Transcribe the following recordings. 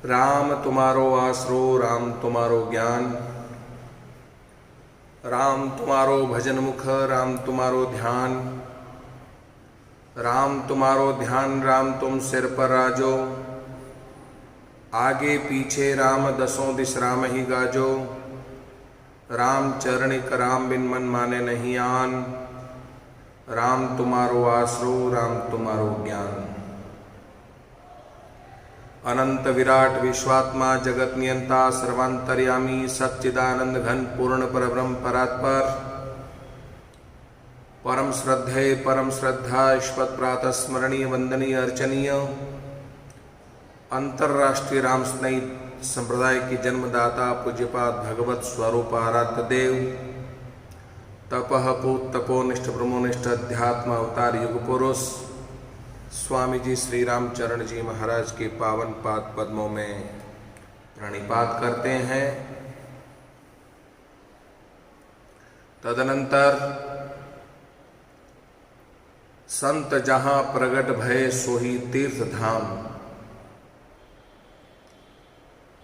राम तुम्हारो आसरो, राम तुम्हारो ज्ञान, राम तुम्हारो भजन मुख, राम तुम्हारो ध्यान, राम तुम्हारो ध्यान, राम तुम सिर पर राजो, आगे पीछे राम दसों दिस राम ही गाजो, राम चरणिक राम बिन मन माने नहीं आन, राम तुम्हारो आसरो, राम तुम्हारो ज्ञान। अनंत विराट विश्वात्मा जगत नियंता सर्वांतर्यामी सच्चिदानंद घन पूर्ण परब्रह्म परात्पर परम श्रद्धेय परम श्रद्धा ईश्वत प्रातः स्मरणीय वंदनीय अर्चनीय अंतर्राष्ट्रीय राम स्नेहित संप्रदाय की जन्मदाता पूज्यपाद भगवत स्वरूप आराध्य देव तपः पूत तपोनिष्ठ ब्रह्मनिष्ठ अध्यात्म अवतार युग पुरुष स्वामी जी श्री रामचरण जी महाराज के पावन पाद पद्मों में प्रणिपात करते हैं। तदनंतर संत जहां प्रगट भय सोही तीर्थ धाम,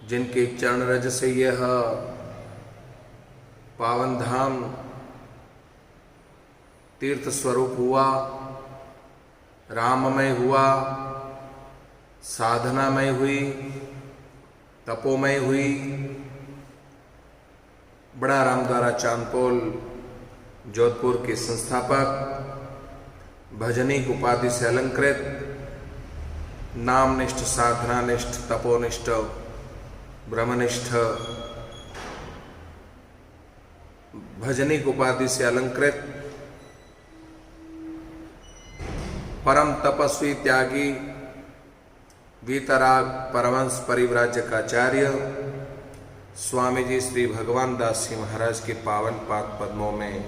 जिनके चरण रज से यह पावन धाम तीर्थ स्वरूप हुआ, राममय हुआ, साधनामय हुई, तपोमय हुई। बड़ा राम द्वारा चांदपोल जोधपुर के संस्थापक, भजनिक उपाधि से अलंकृत, नामनिष्ठ, साधनानिष्ठ, तपोनिष्ठ, ब्रह्मनिष्ठ, भजनिक उपाधि से अलंकृत परम तपस्वी त्यागी वीतराग परमहंस परिव्राजकाचार्य स्वामी जी श्री भगवान दास जी महाराज के पावन पाद पद्मों में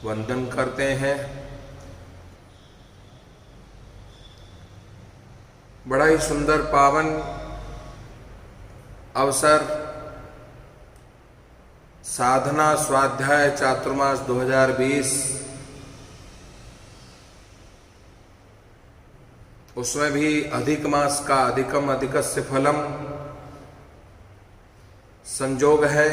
वंदन करते हैं। बड़ा ही सुंदर पावन अवसर साधना स्वाध्याय चातुर्मास 2020, उसमें भी अधिक मास का अधिकम अधिकस्य फलम संजोग है।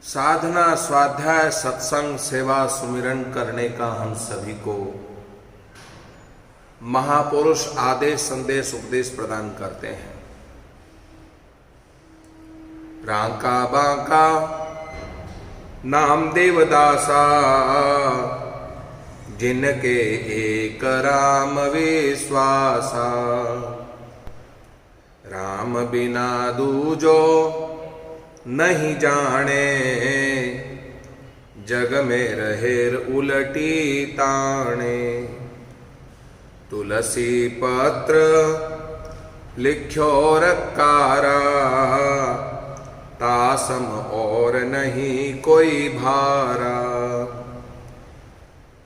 साधना स्वाध्याय सत्संग सेवा सुमिरन करने का हम सभी को महापुरुष आदेश संदेश उपदेश प्रदान करते हैं। रांका बांका नाम देवदासा, जिनके एक राम विश्वासा, राम बिना दूजो नहीं जाने, जग में रहेर उलटी ताणे। तुलसी पत्र लिख्यो रकारा, तासम और नहीं कोई भारा।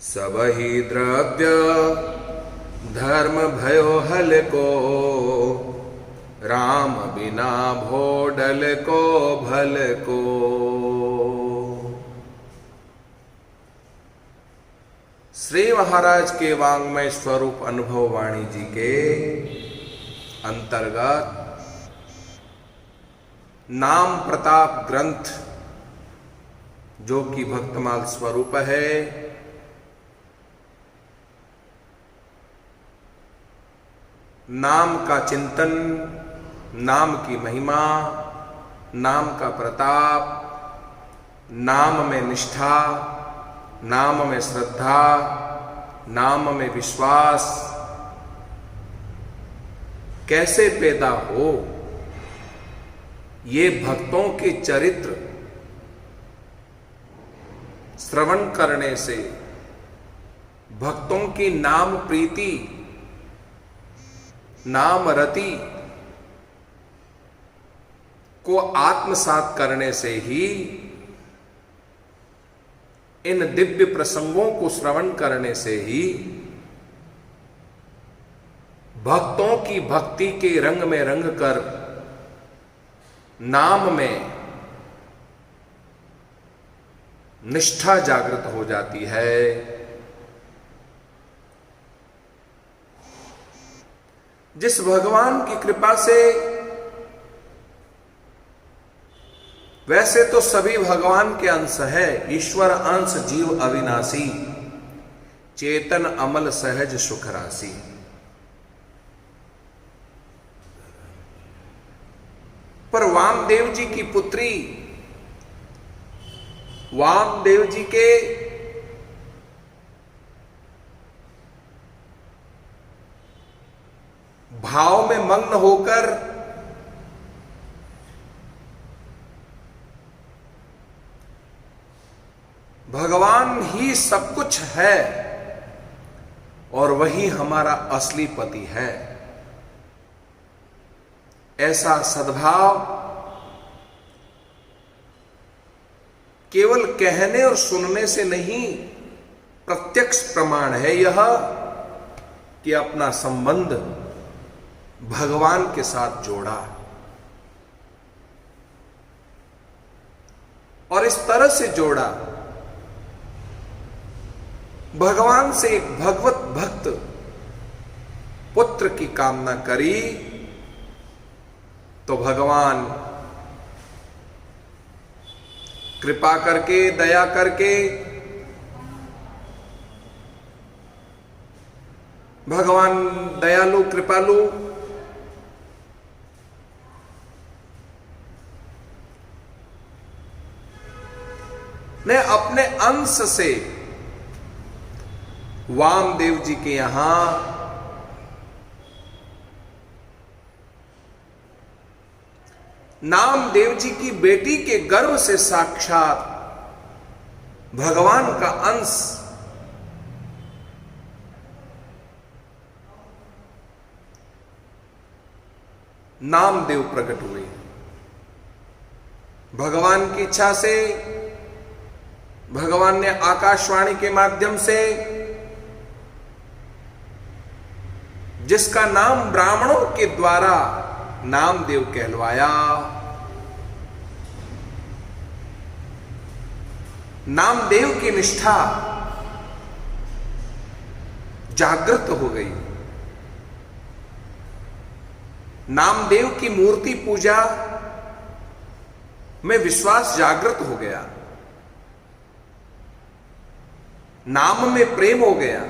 सब ही द्रव्य धर्म भयो हल को, राम बिना भोडल को भल को। श्री महाराज के वांग्मय स्वरूप अनुभव वाणी जी के अंतर्गत नाम प्रताप ग्रंथ, जो कि भक्तमाल स्वरूप है, नाम का चिंतन, नाम की महिमा, नाम का प्रताप, नाम में निष्ठा, नाम में श्रद्धा, नाम में विश्वास कैसे पैदा हो, ये भक्तों के चरित्र श्रवण करने से, भक्तों की नाम प्रीति, नाम रति को आत्मसात करने से ही, इन दिव्य प्रसंगों को श्रवण करने से ही भक्तों की भक्ति के रंग में रंग कर नाम में निष्ठा जागृत हो जाती है। जिस भगवान की कृपा से, वैसे तो सभी भगवान के अंश है, ईश्वर अंश जीव अविनाशी, चेतन अमल सहज सुख राशि। पर वामदेव जी की पुत्री, वामदेव जी के भाव में मग्न होकर भगवान ही सब कुछ है और वही हमारा असली पति है, ऐसा सद्भाव केवल कहने और सुनने से नहीं, प्रत्यक्ष प्रमाण है यह कि अपना संबंध भगवान के साथ जोड़ा। और इस तरह से जोड़ा, भगवान से एक भगवत भक्त पुत्र की कामना करी तो भगवान कृपा करके, दया करके, भगवान दयालु कृपालु ने अपने अंश से वामदेव जी के यहां नामदेव जी की बेटी के गर्भ से साक्षात भगवान का अंश नामदेव प्रकट हुए। भगवान की इच्छा से भगवान ने आकाशवाणी के माध्यम से, जिसका नाम ब्राह्मणों के द्वारा नामदेव कहलवाया, नामदेव की निष्ठा जागृत हो गई, नामदेव की मूर्ति पूजा में विश्वास जागृत हो गया, नाम में प्रेम हो गया।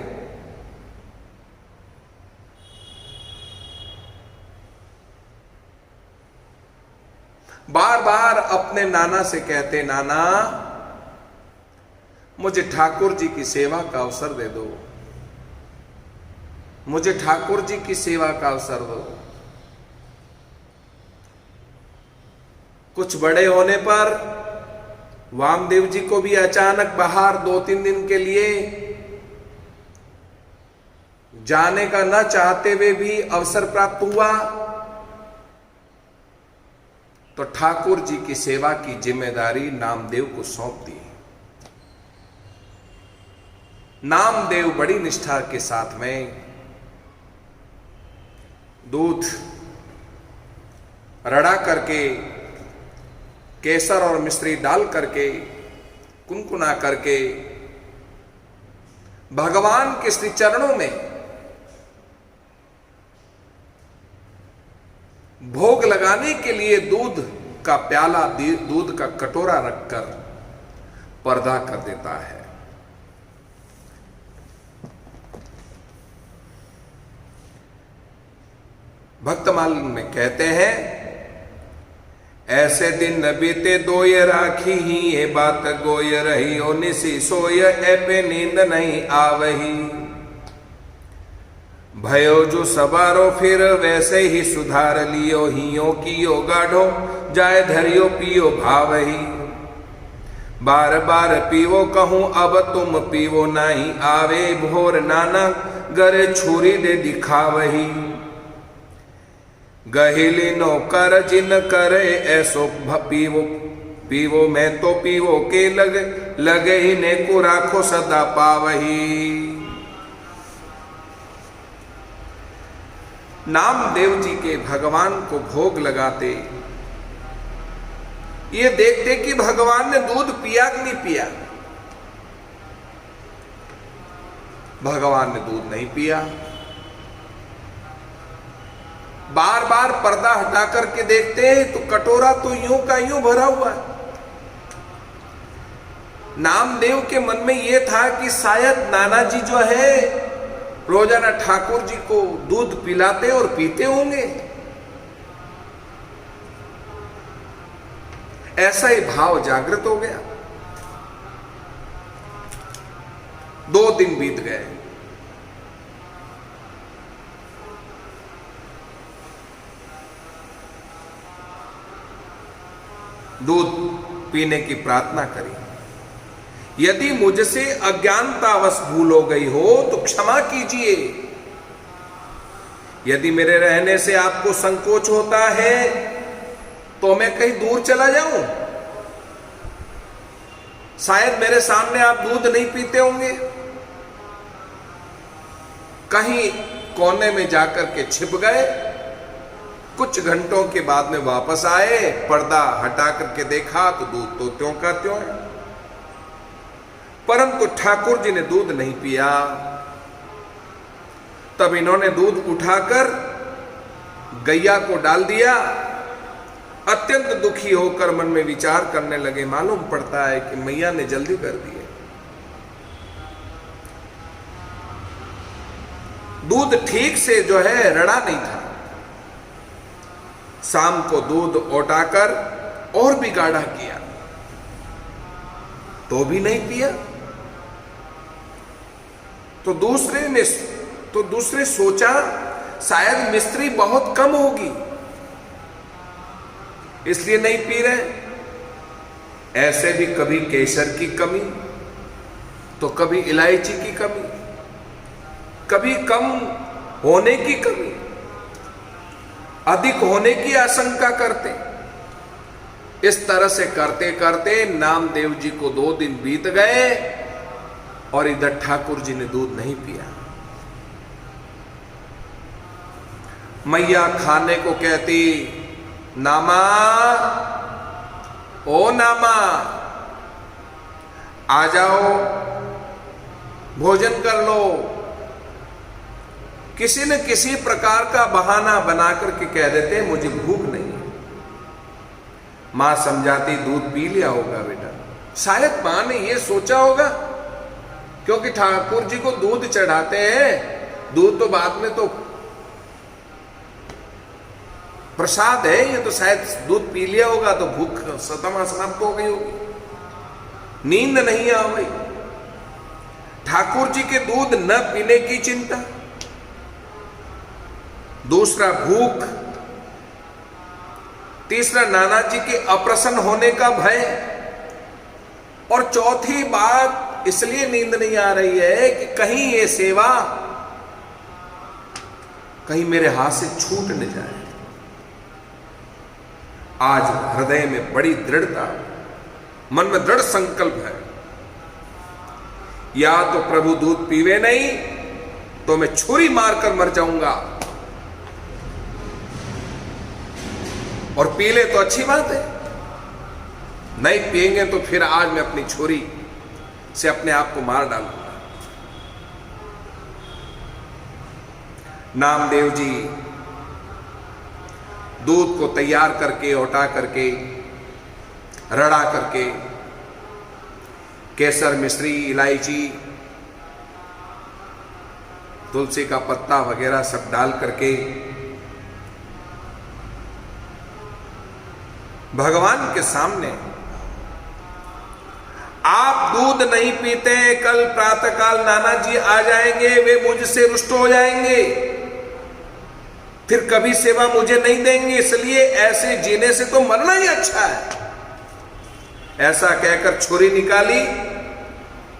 बार बार अपने नाना से कहते, नाना मुझे ठाकुर जी की सेवा का अवसर दे दो, मुझे ठाकुर जी की सेवा का अवसर दो। कुछ बड़े होने पर वामदेव जी को भी अचानक बाहर 2-3 दिन के लिए जाने का न चाहते हुए भी अवसर प्राप्त हुआ, तो ठाकुर जी की सेवा की जिम्मेदारी नामदेव को सौंप दी। नामदेव बड़ी निष्ठा के साथ में दूध रड़ा करके, केसर और मिश्री डाल करके, कुनकुना करके भगवान के श्री चरणों में भोग लगाने के लिए दूध का प्याला, दूध का कटोरा रखकर पर्दा कर देता है। भक्तमाल में कहते हैं, ऐसे दिन बीते दोय राखी ही, ये बात गोय रही ओ निसी सोय, ए पे नींद नहीं आवही। भयो जो सवारो फिर वैसे ही सुधार लियो, हियो कियो गाढ़ो जाय धरियो पियो भावही। बार बार पीवो कहूं अब तुम पीवो नहीं, आवे भोर नाना गरे छुरी दे दिखावही। गहिली नौकर जिन करे ऐसो पीवो, पीवो मैं तो पीवो के लगे ही ने को राखो सदा पावही। नामदेव जी के भगवान को भोग लगाते, ये देखते कि भगवान ने दूध पिया कि नहीं पिया। भगवान ने दूध नहीं पिया। बार बार पर्दा हटा करके देखते हैं तो कटोरा तो यूं का यूं भरा हुआ है। नामदेव के मन में यह था कि शायद नाना जी जो है रोजाना ठाकुर जी को दूध पिलाते और पीते होंगे। ऐसा ही भाव जागृत हो गया। 2 दिन बीत गए। दूध पीने की प्रार्थना करी। यदि मुझसे अज्ञानतावश भूल हो गई हो तो क्षमा कीजिए। यदि मेरे रहने से आपको संकोच होता है तो मैं कहीं दूर चला जाऊं। शायद मेरे सामने आप दूध नहीं पीते होंगे। कहीं कोने में जाकर के छिप गए। कुछ घंटों के बाद में वापस आए, पर्दा हटा करके देखा तो दूध तो त्यों का त्यों है, परंतु ठाकुर जी ने दूध नहीं पिया। तब इन्होंने दूध उठाकर गैया को डाल दिया। अत्यंत दुखी होकर मन में विचार करने लगे, मालूम पड़ता है कि मैया ने जल्दी कर दी है। दूध ठीक से जो है रड़ा नहीं था। शाम को दूध औटाकर और भी गाढ़ा किया तो भी नहीं पिया। तो दूसरे सोचा शायद मिस्त्री बहुत कम होगी इसलिए नहीं पी रहे। ऐसे भी कभी केसर की कमी तो कभी इलायची की कमी, कभी कम होने की कमी, अधिक होने की आशंका करते। इस तरह से करते करते नामदेव जी को 2 दिन बीत गए और इधर ठाकुर जी ने दूध नहीं पिया। मैया खाने को कहती, नामा, ओ नामा, आ जाओ, भोजन कर लो। किसी न किसी प्रकार का बहाना बना करके कह देते मुझे भूख नहीं है। मां समझाती दूध पी लिया होगा बेटा। शायद मां ने यह सोचा होगा क्योंकि ठाकुर जी को दूध चढ़ाते हैं, दूध तो बाद में तो प्रसाद है, ये तो शायद दूध पी लिया होगा तो भूख सतमा समाप्त हो गई होगी, नींद नहीं आ गई। ठाकुर जी के दूध न पीने की चिंता, दूसरा भूख, तीसरा नाना जी के अप्रसन्न होने का भय, और चौथी बात इसलिए नींद नहीं आ रही है कि कहीं ये सेवा कहीं मेरे हाथ से छूट न जाए। आज हृदय में बड़ी दृढ़ता, मन में दृढ़ संकल्प है, या तो प्रभु दूध पीवे नहीं तो मैं छुरी मारकर मर जाऊंगा, और पी ले तो अच्छी बात है, नहीं पिएंगे तो फिर आज मैं अपनी छुरी से अपने आप को मार डालूंगा। नामदेव जी दूध को तैयार करके, औटा करके, रड़ा करके, केसर, मिश्री, इलायची, तुलसी का पत्ता वगैरह सब डाल करके भगवान के सामने, आप दूध नहीं पीते, कल प्रातःकाल नाना जी आ जाएंगे, वे मुझसे रुष्ट हो जाएंगे, फिर कभी सेवा मुझे नहीं देंगे, इसलिए ऐसे जीने से तो मरना ही अच्छा है। ऐसा कहकर छुरी निकाली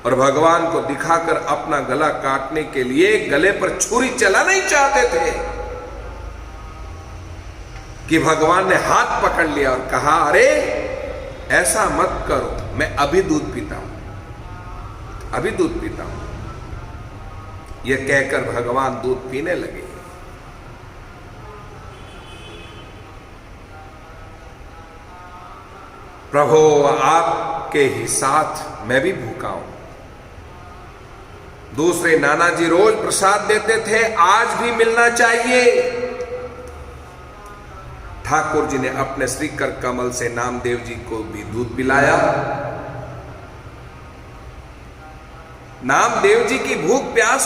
और भगवान को दिखाकर अपना गला काटने के लिए गले पर छुरी चलाना ही चाहते थे कि भगवान ने हाथ पकड़ लिया और कहा, अरे ऐसा मत करो, मैं अभी दूध पीता हूं, अभी दूध पीता हूं। यह कहकर भगवान दूध पीने लगे। प्रभु आपके ही साथ मैं भी भूखा हूं। दूसरे नाना जी रोज प्रसाद देते थे, आज भी मिलना चाहिए। ठाकुर जी ने अपने श्रीकर कमल से नामदेव जी को भी दूध पिलाया। नामदेव जी की भूख प्यास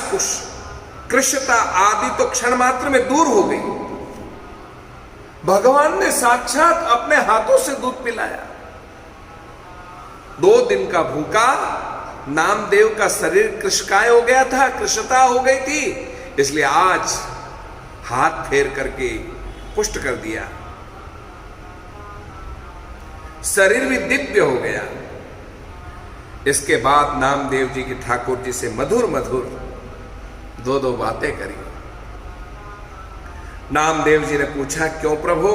कृष्णता आदि तो क्षण मात्र में दूर हो गई। भगवान ने साक्षात अपने हाथों से दूध पिलाया। 2 दिन का भूखा नामदेव का शरीर कृशकाय हो गया था, कृशता हो गई थी, इसलिए आज हाथ फेर करके पुष्ट कर दिया, शरीर भी दिव्य हो गया। इसके बाद नामदेव जी की ठाकुर जी से मधुर मधुर 2 बातें करी। नामदेव जी ने पूछा, क्यों प्रभु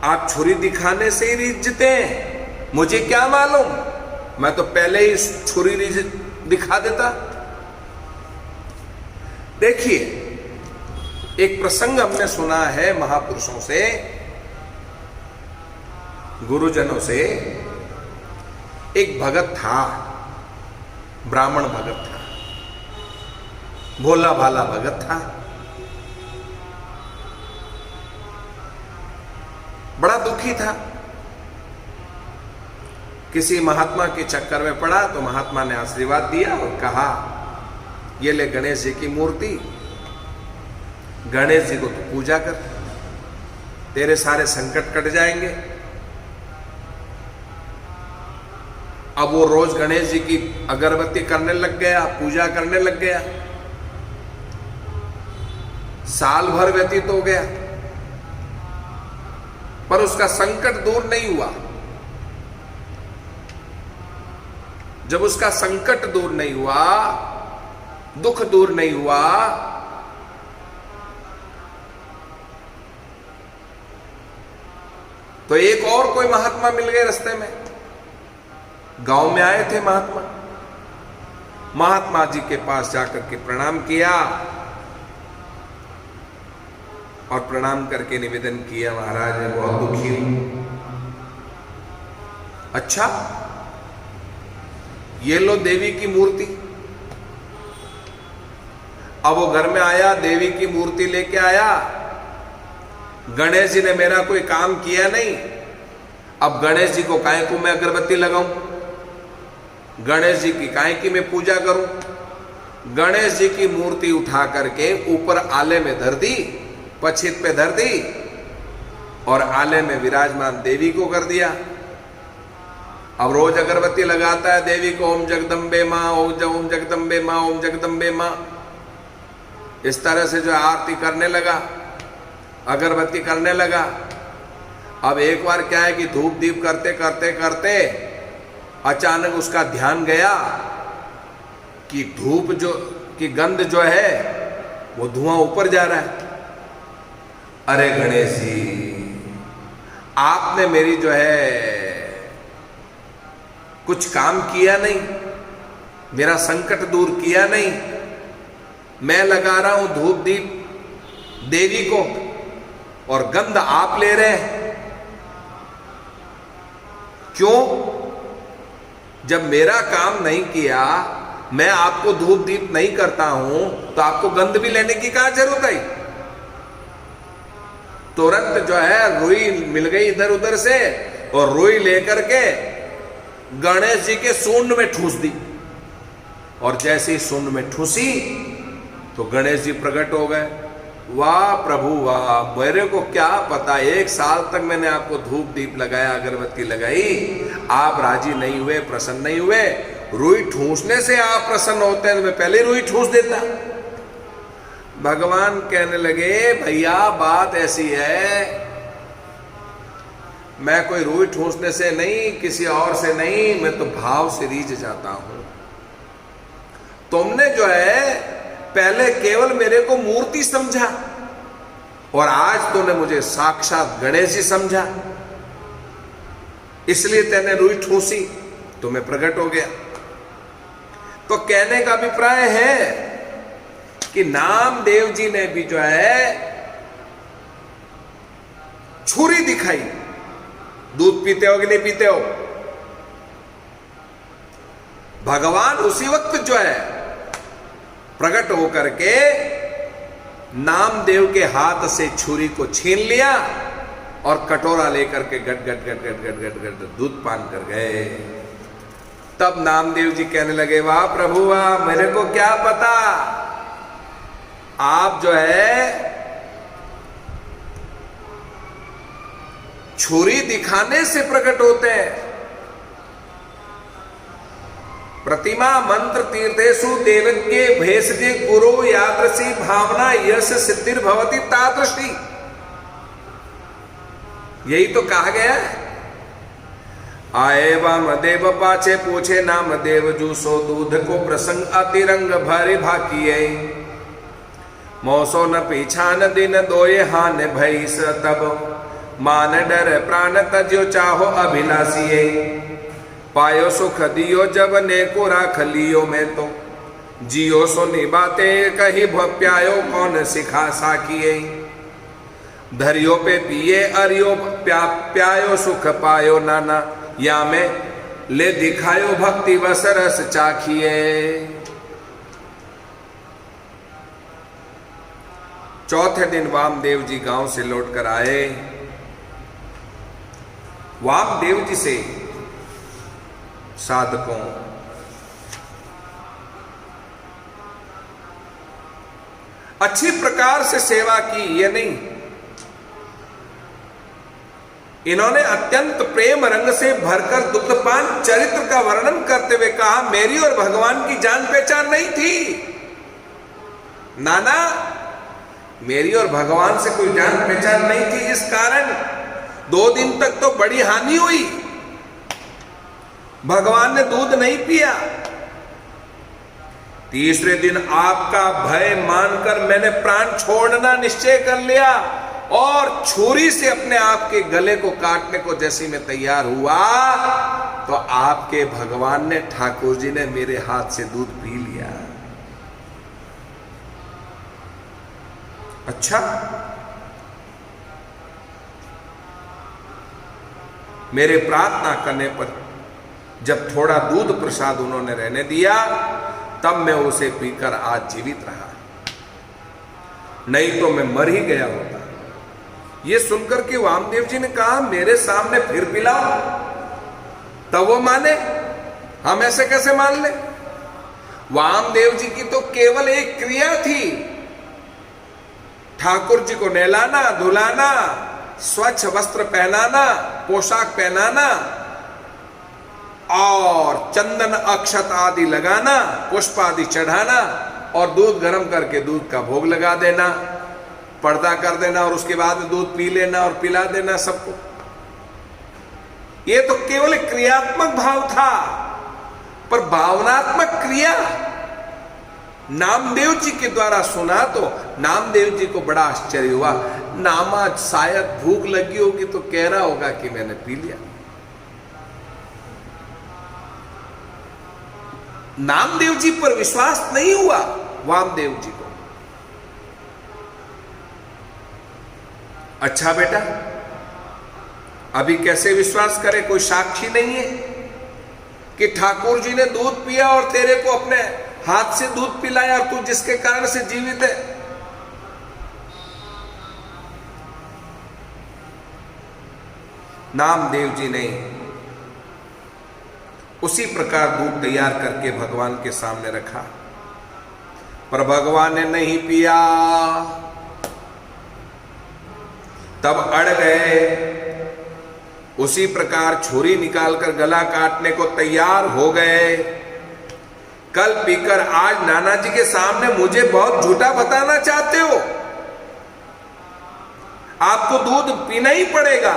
आप छुरी दिखाने से ही रिझते हैं? मुझे क्या मालूम, मैं तो पहले ही छुरी दिखा देता। देखिए, एक प्रसंग हमने सुना है महापुरुषों से, गुरुजनों से। एक भगत था, ब्राह्मण भगत था, भोला भाला भगत था, बड़ा दुखी था। किसी महात्मा के चक्कर में पड़ा तो महात्मा ने आशीर्वाद दिया और कहा, ये ले गणेश जी की मूर्ति, गणेश जी को तू पूजा कर, तेरे सारे संकट कट जाएंगे। अब वो रोज गणेश जी की अगरबत्ती करने लग गया, पूजा करने लग गया। साल भर व्यतीत हो गया, पर उसका संकट दूर नहीं हुआ। जब उसका संकट दूर नहीं हुआ, दुख दूर नहीं हुआ, तो एक और कोई महात्मा मिल गए रास्ते में। गांव में आए थे महात्मा, महात्मा जी के पास जाकर के प्रणाम किया और प्रणाम करके निवेदन किया, महाराज मैं बहुत दुखी हूं। अच्छा, ये लो देवी की मूर्ति। अब वो घर में आया, देवी की मूर्ति लेके आया। गणेश जी ने मेरा कोई काम किया नहीं, अब गणेश जी को काहे को मैं अगरबत्ती लगाऊं, गणेश जी की काहे की मैं पूजा करूं। गणेश जी की मूर्ति उठा करके ऊपर आले में धर दी, पछित पे धर दी और आले में विराजमान देवी को कर दिया। अब रोज अगरबत्ती लगाता है देवी को, ओम जगदम्बे माँ, ओम जगदम्बे माँ, ओम जगदम्बे माँ। इस तरह से जो आरती करने लगा, अगरबत्ती करने लगा। अब एक बार क्या है कि धूप दीप करते करते करते अचानक उसका ध्यान गया कि धूप जो की गंध जो है वो धुआं ऊपर जा रहा है। अरे गणेश जी, आपने मेरी जो है कुछ काम किया नहीं, मेरा संकट दूर किया नहीं। मैं लगा रहा हूं धूप दीप देवी को और गंध आप ले रहे हैं। क्यों? जब मेरा काम नहीं किया, मैं आपको धूप दीप नहीं करता हूं, तो आपको गंध भी लेने की क्या जरूरत है? तुरंत जो है रुई मिल गई इधर उधर से और रुई लेकर के गणेश जी के सूंड में ठूस दी। और जैसे ही सूंड में ठूसी तो गणेश जी प्रकट हो गए। वाह प्रभु वाह, मेरे को क्या पता, 1 साल तक मैंने आपको धूप दीप लगाया, अगरबत्ती लगाई, आप राजी नहीं हुए, प्रसन्न नहीं हुए। रुई ठूसने से आप प्रसन्न होते हैं तो मैं पहले रुई ठूस देता। भगवान कहने लगे, भैया बात ऐसी है, मैं कोई रुई ठूसने से नहीं, किसी और से नहीं, मैं तो भाव से रीझ जाता हूं। तुमने जो है पहले केवल मेरे को मूर्ति समझा और आज तूने मुझे साक्षात गणेश जी समझा, इसलिए तेने रुई ठूसी तो मैं प्रकट हो गया। तो कहने का अभिप्राय है कि नामदेव जी ने भी जो है छुरी दिखाई। दूध पीते हो कि नहीं पीते हो? भगवान उसी वक्त जो है प्रकट होकर के नामदेव के हाथ से छुरी को छीन लिया और कटोरा लेकर के गट गट गट गट गट गट गट दूध पान कर गए। तब नामदेव जी कहने लगे, वाह प्रभु वाह, मेरे को क्या पता आप जो है छुरी दिखाने से प्रकट होते हैं। प्रतिमा मंत्र तीर्थेषु देवज्ञे भेषजे गुरु यादृशी भावना यश सिद्धिर भवति तादृशी। यही तो कहा गया है। आए वामदेव पाछे पूछे नामदेव जूसो दूध को प्रसंग अतिरंग भरे भाकिये। मौसो न पीछान दिन दोये हान भई स तब मान डर प्राण तज्यो चाहो अभिलाषिये। पायो सुख दियो जब ने को राख लियो मैं तो जियो सोनी बातें कही प्यायो कौन सिखा साकिये। धरियो पे पिए अरियो प्यायो सुख पायो नाना या में ले दिखायो भक्ति वस रस चाखिए। चौथे दिन वामदेव जी गांव से लौटकर आए। वामदेव जी से साधकों अच्छी प्रकार से सेवा की, ये नहीं, इन्होंने अत्यंत प्रेम रंग से भरकर दुग्धपान चरित्र का वर्णन करते हुए कहा, मेरी और भगवान की जान पहचान नहीं थी नाना, मेरी और भगवान से कोई जान पहचान नहीं थी। इस कारण 2 दिन तक तो बड़ी हानि हुई। भगवान ने दूध नहीं पिया। तीसरे दिन आपका भय मानकर मैंने प्राण छोड़ना निश्चय कर लिया और छुरी से अपने आप के गले को काटने को जैसे मैं तैयार हुआ तो आपके भगवान ने, ठाकुर जी ने मेरे हाथ से दूध पी लिया। अच्छा, मेरे प्रार्थना करने पर जब थोड़ा दूध प्रसाद उन्होंने रहने दिया तब मैं उसे पीकर आज जीवित रहा, नहीं तो मैं मर ही गया होता। ये सुनकर के वामदेव जी ने कहा, मेरे सामने फिर पिलाओ। तब वो माने, हम ऐसे कैसे मान ले। वामदेव जी की तो केवल एक क्रिया थी, ठाकुर जी को नहलाना धुलाना, स्वच्छ वस्त्र पहनाना, पोशाक पहनाना और चंदन अक्षत आदि लगाना, पुष्प आदि चढ़ाना और दूध गर्म करके दूध का भोग लगा देना, पर्दा कर देना और उसके बाद में दूध पी लेना और पिला देना सबको। यह तो केवल क्रियात्मक भाव था, पर भावनात्मक क्रिया नामदेव जी के द्वारा सुना तो नामदेव जी को बड़ा आश्चर्य हुआ। नामा शायद भूख लगी होगी तो कह रहा होगा कि मैंने पी लिया। नामदेव जी पर विश्वास नहीं हुआ वामदेव जी को। अच्छा बेटा, अभी कैसे विश्वास करे, कोई साक्षी नहीं है कि ठाकुर जी ने दूध पिया और तेरे को अपने हाथ से दूध पिलाया और तू जिसके कारण से जीवित है। नामदेव जी ने उसी प्रकार दूध तैयार करके भगवान के सामने रखा, पर भगवान ने नहीं पिया। तब अड़ गए। उसी प्रकार छुरी निकालकर गला काटने को तैयार हो गए। कल पीकर आज नाना जी के सामने मुझे बहुत झूठा बताना चाहते हो। आपको दूध पीना ही पड़ेगा।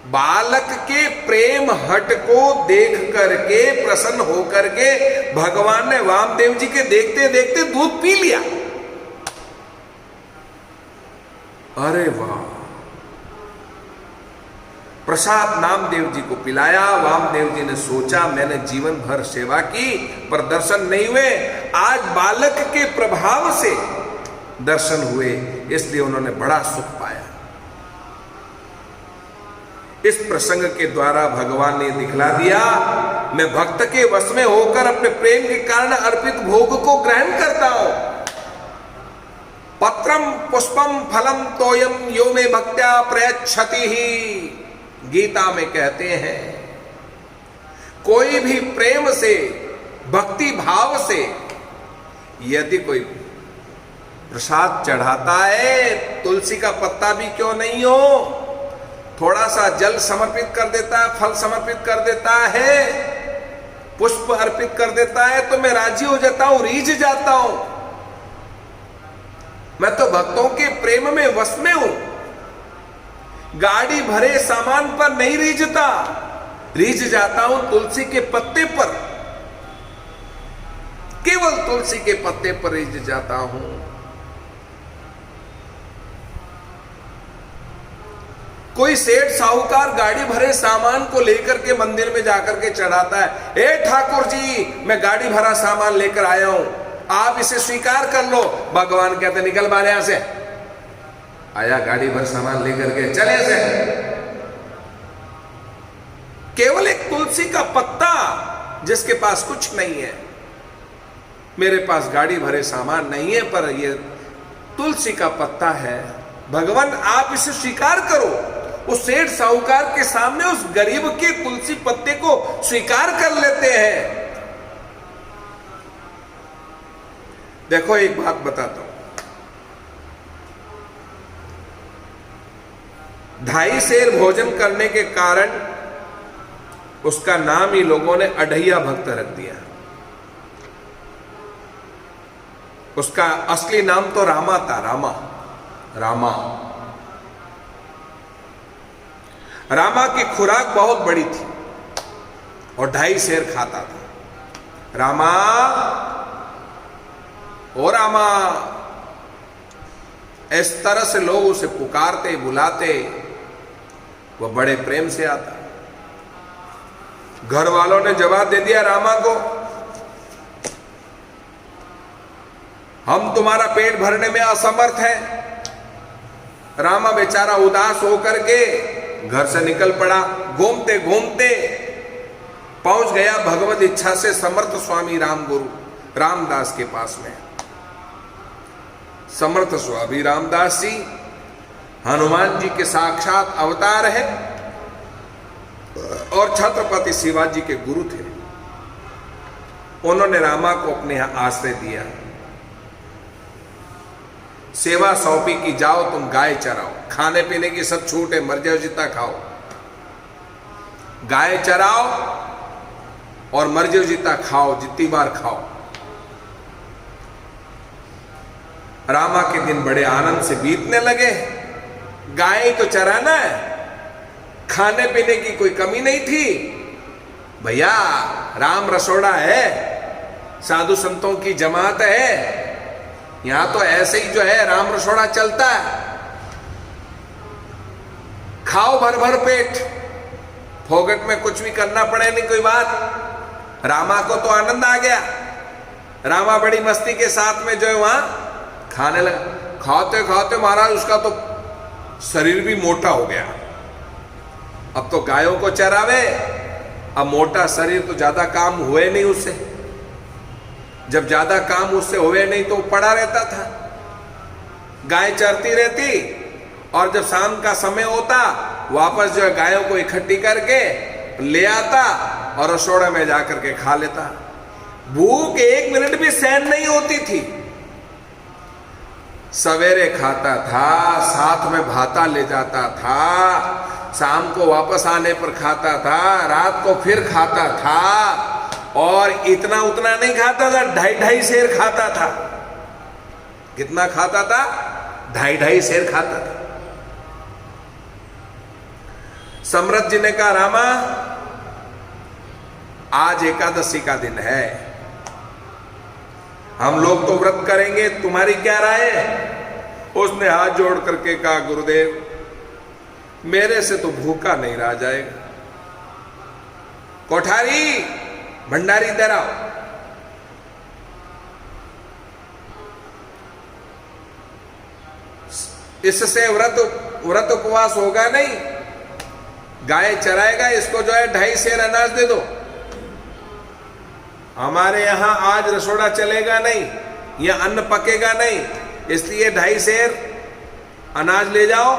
बालक के प्रेम हट को देख करके प्रसन्न होकर के भगवान ने वामदेव जी के देखते देखते दूध पी लिया। अरे वाह! प्रसाद नामदेव जी को पिलाया। वामदेव जी ने सोचा मैंने जीवन भर सेवा की पर दर्शन नहीं हुए, आज बालक के प्रभाव से दर्शन हुए, इसलिए उन्होंने बड़ा सुख पाया। इस प्रसंग के द्वारा भगवान ने दिखला दिया, मैं भक्त के वश में होकर अपने प्रेम के कारण अर्पित भोग को ग्रहण करता हूं। पत्र पत्रम पुष्पम फलम तोयम यो मे भक्त्या प्रयच्छति ही। गीता में कहते हैं कोई भी प्रेम से, भक्ति भाव से यदि कोई प्रसाद चढ़ाता है, तुलसी का पत्ता भी क्यों नहीं हो, थोड़ा सा जल समर्पित कर देता है, फल समर्पित कर देता है, पुष्प अर्पित कर देता है, तो मैं राजी हो जाता हूं, रीझ जाता हूं। मैं तो भक्तों के प्रेम में वश में हूं। गाड़ी भरे सामान पर नहीं रीझता, रीझ जाता हूं तुलसी के पत्ते पर, केवल तुलसी के पत्ते पर रीझ जाता हूं। कोई सेठ साहूकार गाड़ी भरे सामान को लेकर के मंदिर में जाकर के चढ़ाता है, ए ठाकुर जी मैं गाड़ी भरा सामान लेकर आया हूं, आप इसे स्वीकार कर लो। भगवान कहते निकल बाहर यहां से, आया गाड़ी भर सामान लेकर के, चले से। केवल एक तुलसी का पत्ता जिसके पास कुछ नहीं है, मेरे पास गाड़ी भरे सामान नहीं है पर ये तुलसी का पत्ता है, भगवान आप इसे स्वीकार करो। उस सेठ साहूकार के सामने उस गरीब के तुलसी पत्ते को स्वीकार कर लेते हैं। देखो एक बात बताता हूं, 2.5 सेर भोजन करने के कारण उसका नाम ही लोगों ने अढ़ैया भक्त रख दिया। उसका असली नाम तो रामा था, रामा। रामा की खुराक बहुत बड़ी थी और 2.5 सेर खाता था। रामा, ओ रामा, इस तरह से लोग उसे पुकारते बुलाते, वह बड़े प्रेम से आता। घर वालों ने जवाब दे दिया रामा को, हम तुम्हारा पेट भरने में असमर्थ हैं। रामा बेचारा उदास होकर के घर से निकल पड़ा। घूमते घूमते पहुंच गया भगवत इच्छा से समर्थ स्वामी रामगुरु रामदास के पास में। समर्थ स्वामी रामदास जी हनुमान जी के साक्षात अवतार है और छत्रपति शिवाजी के गुरु थे। उन्होंने रामा को अपने यहां आश्रय दिया, सेवा सौंपी कि जाओ तुम गाय चराओ, खाने पीने की सब छूट है, मर जाओ जितना खाओ, गाय चराओ और मर जाओ जितना खाओ, जितनी बार खाओ। रामा के दिन बड़े आनंद से बीतने लगे। गाय तो चराना है, खाने पीने की कोई कमी नहीं थी। भैया राम रसोड़ा है, साधु संतों की जमात है, यहां तो ऐसे ही जो है राम रसोड़ा चलता है। खाओ भर भर पेट, फोगट में कुछ भी करना पड़े नहीं कोई बात। रामा को तो आनंद आ गया। रामा बड़ी मस्ती के साथ में जो है वहां खाने लगा। खाते खाते महाराज उसका तो शरीर भी मोटा हो गया। अब तो गायों को चरावे, अब मोटा शरीर तो ज्यादा काम हुए नहीं उससे। जब ज्यादा काम उससे हुए नहीं तो पड़ा रहता था, गाय चरती रहती और जब शाम का समय होता वापस जो है गायों को इकट्ठी करके ले आता और रसोड़े में जाकर के खा लेता। भूख 1 मिनट भी सहन नहीं होती थी। सवेरे खाता था, साथ में भाता ले जाता था, शाम को वापस आने पर खाता था, रात को फिर खाता था। और इतना उतना नहीं खाता था, 2.5 सेर खाता था। कितना खाता था? 2.5 सेर खाता था। सम्राट जी ने कहा रामा आज एकादशी का दिन है, हम लोग तो व्रत करेंगे, तुम्हारी क्या राय है? उसने हाथ जोड़ करके कहा गुरुदेव मेरे से तो भूखा नहीं रहा जाएगा। कोठारी भंडारी इधर आओ। इससे व्रत उपवास होगा नहीं, गाय चराएगा, इसको जो है 2.5 सेर अनाज दे दो। हमारे यहां आज रसोड़ा चलेगा नहीं, यह अन्न पकेगा नहीं, इसलिए 2.5 सेर अनाज ले जाओ,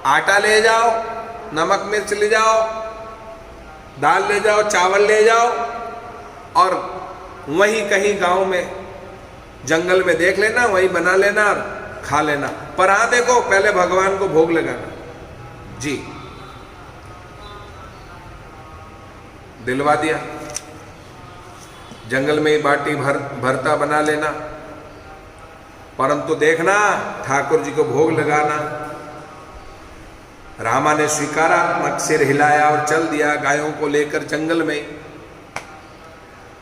आटा ले जाओ, नमक मिर्च ले जाओ, दाल ले जाओ, चावल ले जाओ, और वहीं कहीं गांव में जंगल में देख लेना, वहीं बना लेना और खा लेना। पर हाँ देखो, पहले भगवान को भोग लगाना। जी, दिलवा दिया। जंगल में ही बाटी भरता बना लेना, परंतु देखना ठाकुर जी को भोग लगाना। रामा ने स्वीकारात्मक सिर हिलाया और चल दिया गायों को लेकर जंगल में।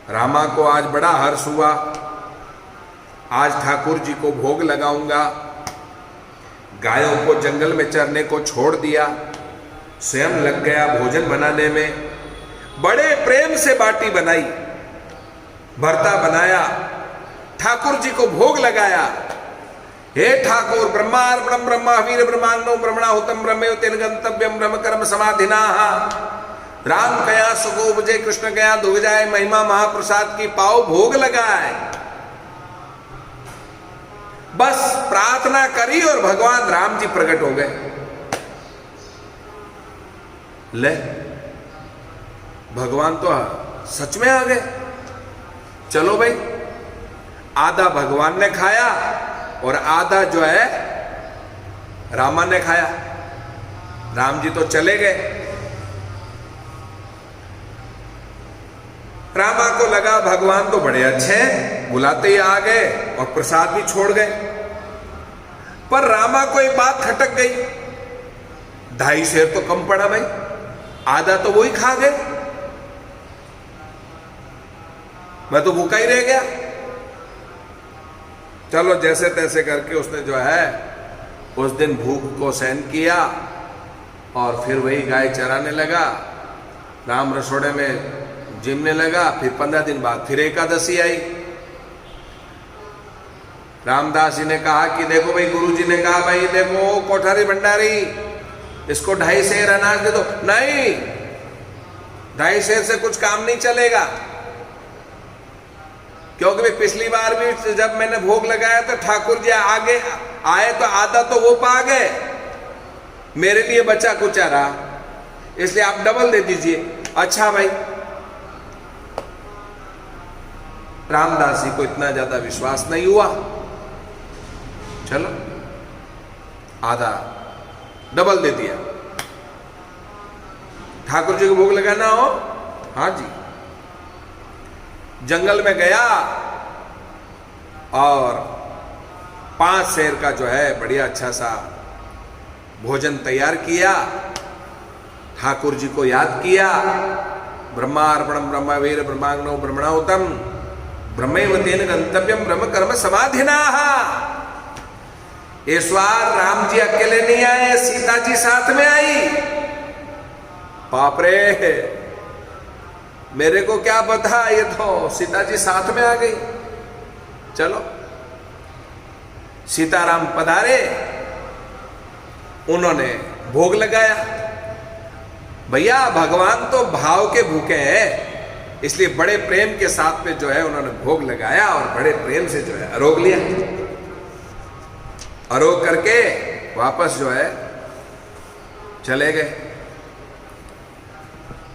रामा को आज बड़ा हर्ष हुआ, आज ठाकुर जी को भोग लगाऊंगा। गायों को जंगल में चरने को छोड़ दिया, स्वयं लग गया भोजन बनाने में। बड़े प्रेम से बाटी बनाई, भरता बनाया, ठाकुर जी को भोग लगाया। हे ठाकुर, ब्रह्मार्पणम ब्रह्मावीर ब्रह्मांडो ब्रह्मणाहुतम ब्रह्मयो तेन गंतव्यम ब्रह्म कर्म समाधिना। राम कया सुखो उपजे, कृष्ण कया दुख जाए, महिमा महाप्रसाद की पाओ भोग लगाए। बस प्रार्थना करी और भगवान राम जी प्रकट हो गए। ले, भगवान तो सच में आ गए। चलो भाई, आधा भगवान ने खाया और आधा जो है रामा ने खाया। राम जी तो चले गए। रामा को लगा भगवान तो बड़े अच्छे हैं, बुलाते ही आ गए और प्रसाद भी छोड़ गए। पर रामा को एक बात खटक गई, 2.5 सेर तो कम पड़ा भाई, आधा तो वही खा गए, मैं तो भूखा ही रह गया। चलो जैसे तैसे करके उसने जो है उस दिन भूख को सहन किया और फिर वही गाय चराने लगा, राम रसोड़े में जिमने लगा। फिर 15 दिन बाद फिर एकादशी आई। रामदास जी ने कहा कि देखो भाई, गुरु जी ने कहा भाई देखो कोठारी भंडारी, इसको 2.5 सेर अनाज दे दो। नहीं, 2.5 सेर से कुछ काम नहीं चलेगा, क्योंकि पिछली बार भी जब मैंने भोग लगाया तो ठाकुर जी आगे आए तो आधा तो वो पा गए, मेरे लिए बचा कुछ रहा, इसलिए आप डबल दे दीजिए। अच्छा भाई, रामदास जी को इतना ज्यादा विश्वास नहीं हुआ, चलो आधा डबल दे दिया। ठाकुर जी को भोग लगाना हो, हाँ जी। जंगल में गया और 5 सेर का जो है बढ़िया अच्छा सा भोजन तैयार किया, ठाकुर जी को याद किया। ब्रह्मार्पणम ब्रह्मवीर ब्रह्मांगनो ब्रह्मणाहुतम ब्रह्मैव तेन गंतव्यम ब्रह्म कर्म समाधिना। इस बार राम जी अकेले नहीं आए, सीता जी साथ में आई। बाप रे, मेरे को क्या पता, ये तो सीता जी साथ में आ गई। चलो, सीताराम पधारे, उन्होंने भोग लगाया। भैया भगवान तो भाव के भूखे हैं, इसलिए बड़े प्रेम के साथ में जो है उन्होंने भोग लगाया और बड़े प्रेम से जो है आरोग लिया। आरोग करके वापस जो है चले गए।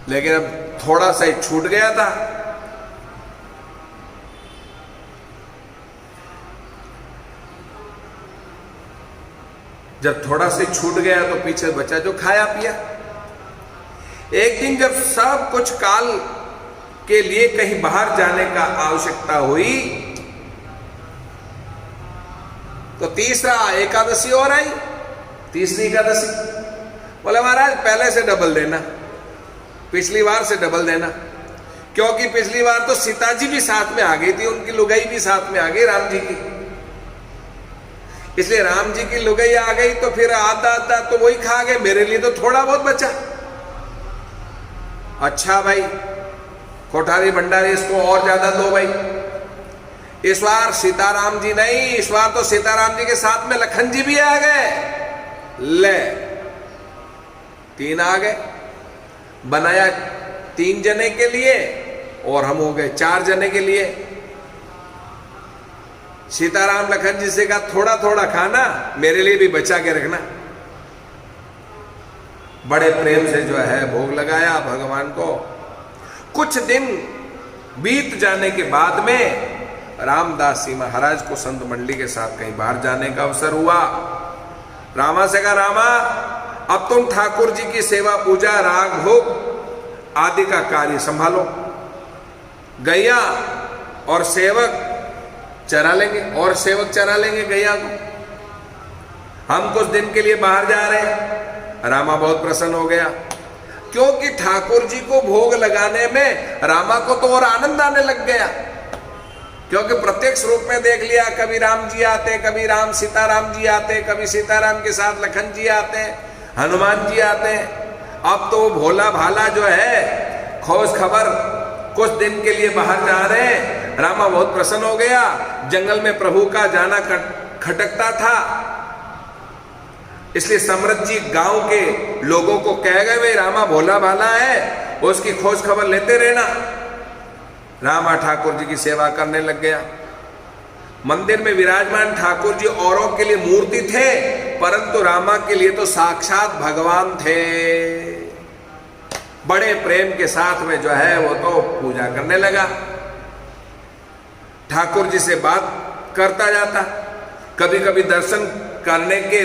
लेकिन अब थोड़ा सा ही छूट गया था। जब थोड़ा सा छूट गया तो पीछे बचा जो खाया पिया। एक दिन जब सब कुछ काल के लिए कहीं बाहर जाने का आवश्यकता हुई तो तीसरा एकादशी और आई, तीसरी एकादशी। बोले महाराज पहले से डबल देना, पिछली बार से डबल देना, क्योंकि पिछली बार तो सीता जी भी साथ में आ गई थी, उनकी लुगाई भी साथ में आ गई राम जी की, इसलिए राम जी की लुगाई आ गई तो फिर आधा आधा तो वही खा गए, मेरे लिए तो थोड़ा बहुत बचा। अच्छा भाई कोठारी भंडारी इसको और ज्यादा दो भाई। इस बार सीताराम जी नहीं, इस बार तो सीताराम जी के साथ में लखन जी भी आ गए। ले 3 आ गए, बनाया 3 जने के लिए और हम हो गए 4 जने के लिए। सीताराम लखन जी से कहा थोड़ा थोड़ा खाना, मेरे लिए भी बचा के रखना। बड़े प्रेम से जो है भोग लगाया भगवान को। कुछ दिन बीत जाने के बाद में रामदास जी महाराज को संत मंडली के साथ कहीं बाहर जाने का अवसर हुआ। रामा से कहा, रामा अब तुम ठाकुर जी की सेवा पूजा राग भोग आदि का कार्य संभालो, गैया और सेवक चरा लेंगे, और सेवक चरा लेंगे गैया को, हम कुछ दिन के लिए बाहर जा रहे हैं। रामा बहुत प्रसन्न हो गया, क्योंकि ठाकुर जी को भोग लगाने में रामा को तो और आनंद आने लग गया, क्योंकि प्रत्यक्ष रूप में देख लिया, कभी राम जी आते, कभी राम सीताराम जी आते, कभी सीताराम के साथ लखन जी आते, हनुमान जी आते। अब तो भोला भाला जो है खोज खबर कुछ दिन के लिए बाहर जा रहे हैं। रामा बहुत प्रसन्न हो गया। जंगल में प्रभु का जाना खटकता था, इसलिए समृद्ध जी गांव के लोगों को कह गए, भाई रामा भोला भाला है, उसकी खोज खबर लेते रहना। रामा ठाकुर जी की सेवा करने लग गया। मंदिर में विराजमान ठाकुर जी औरों के लिए मूर्ति थे, परंतु रामा के लिए तो साक्षात भगवान थे। बड़े प्रेम के साथ में जो है वो तो पूजा करने लगा, ठाकुर जी से बात करता जाता। कभी कभी दर्शन करने के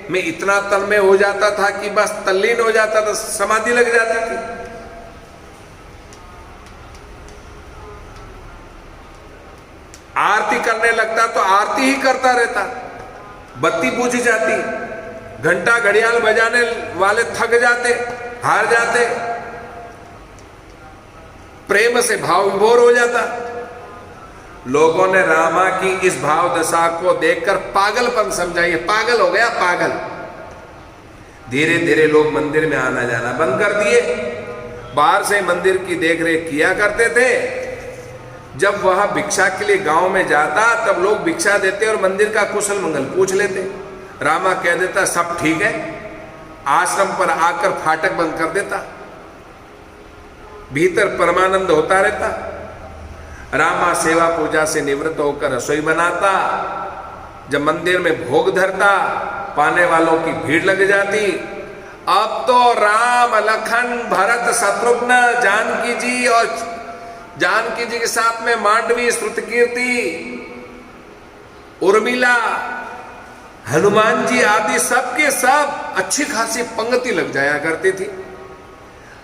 में इतना तन्मय हो जाता था कि बस तल्लीन हो जाता था, समाधि लग जाती थी। आरती करने लगता तो आरती ही करता रहता, बत्ती बुझ जाती, घंटा घड़ियाल बजाने वाले थक जाते, हार जाते, प्रेम से भाव विभोर हो जाता। लोगों ने रामा की इस भाव दशा को देखकर पागलपन समझा, ये पागल हो गया, पागल। धीरे धीरे लोग मंदिर में आना जाना बंद कर दिए। बाहर से मंदिर की देखरेख किया करते थे। जब वह भिक्षा के लिए गांव में जाता तब लोग भिक्षा देते और मंदिर का कुशल मंगल पूछ लेते। रामा कह देता सब ठीक है, आश्रम पर आकर फाटक बंद कर देता, भीतर परमानंद होता रहता। रामा सेवा पूजा से निवृत्त होकर रसोई बनाता। जब मंदिर में भोग धरता, पाने वालों की भीड़ लग जाती। अब तो राम लखन भरत शत्रुघ्न जानकी जी और जानकी जी के साथ में मांडवी श्रुतकीर्ति उर्मिला हनुमान जी आदि सबके सब अच्छी खासी पंक्ति लग जाया करती थी।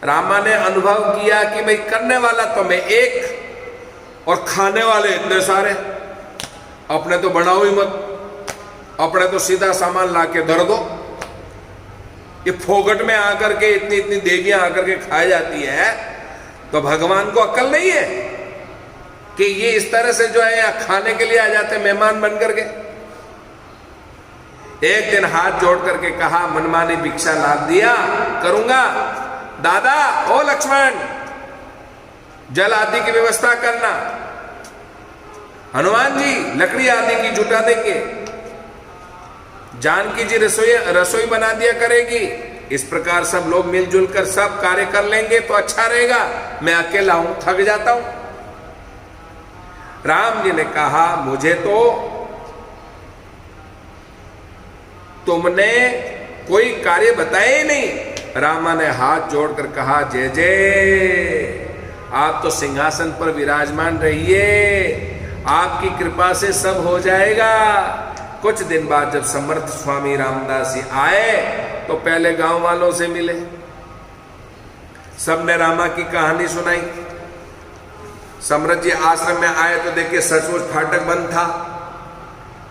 रामा ने अनुभव किया कि भाई करने वाला तो मैं एक और खाने वाले इतने सारे, अपने तो बनाओ ही मत, अपने तो सीधा सामान लाके धर दो। ये फोगट में आकर के इतनी इतनी देवियां आकर के खाई जाती है, तो भगवान को अक्ल नहीं है कि ये इस तरह से जो है खाने के लिए आ जाते मेहमान बन करके। एक दिन हाथ जोड़ करके कहा, मनमानी भिक्षा लाद दिया करूंगा। दादा ओ लक्ष्मण, जल आदि की व्यवस्था करना, हनुमान जी लकड़ी आदि की जुटा देंगे, जानकी जी रसोई बना दिया करेगी। इस प्रकार सब लोग मिलजुल कर सब कार्य कर लेंगे तो अच्छा रहेगा, मैं अकेला हूं, थक जाता हूं। राम जी ने कहा, मुझे तो तुमने कोई कार्य बताया ही नहीं। रामा ने हाथ जोड़कर कहा, जय जय, आप तो सिंहासन पर विराजमान रहिए, आपकी कृपा से सब हो जाएगा। कुछ दिन बाद जब समर्थ स्वामी रामदास जी आए तो पहले गांव वालों से मिले, सबने रामा की कहानी सुनाई। समर्थ जी आश्रम में आए तो देखे सचमुच फाटक बंद था।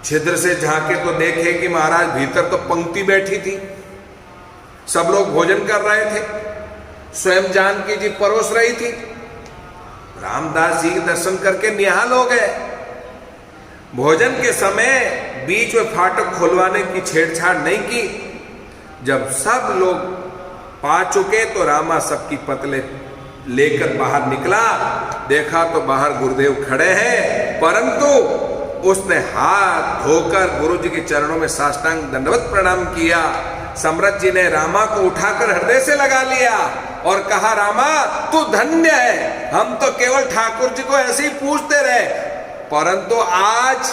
छिद्र से झांके तो देखे कि महाराज भीतर तो पंक्ति बैठी थी, सब लोग भोजन कर रहे थे, स्वयं जानकी जी परोस रही थी। रामदास जी के दर्शन करके निहाल हो गए। भोजन के समय बीच में फाटक खुलवाने की छेड़छाड़ नहीं की। जब सब लोग पा चुके तो रामा सबकी पतले लेकर बाहर निकला। देखा तो बाहर गुरुदेव खड़े हैं, परंतु उसने हाथ धोकर गुरु जी के चरणों में साष्टांग दंडवत प्रणाम किया। सम्राट जी ने रामा को उठाकर हृदय से लगा लिया और कहा, रामा तू धन्य है, हम तो केवल ठाकुर जी को ऐसे ही पूछते रहे, परंतु आज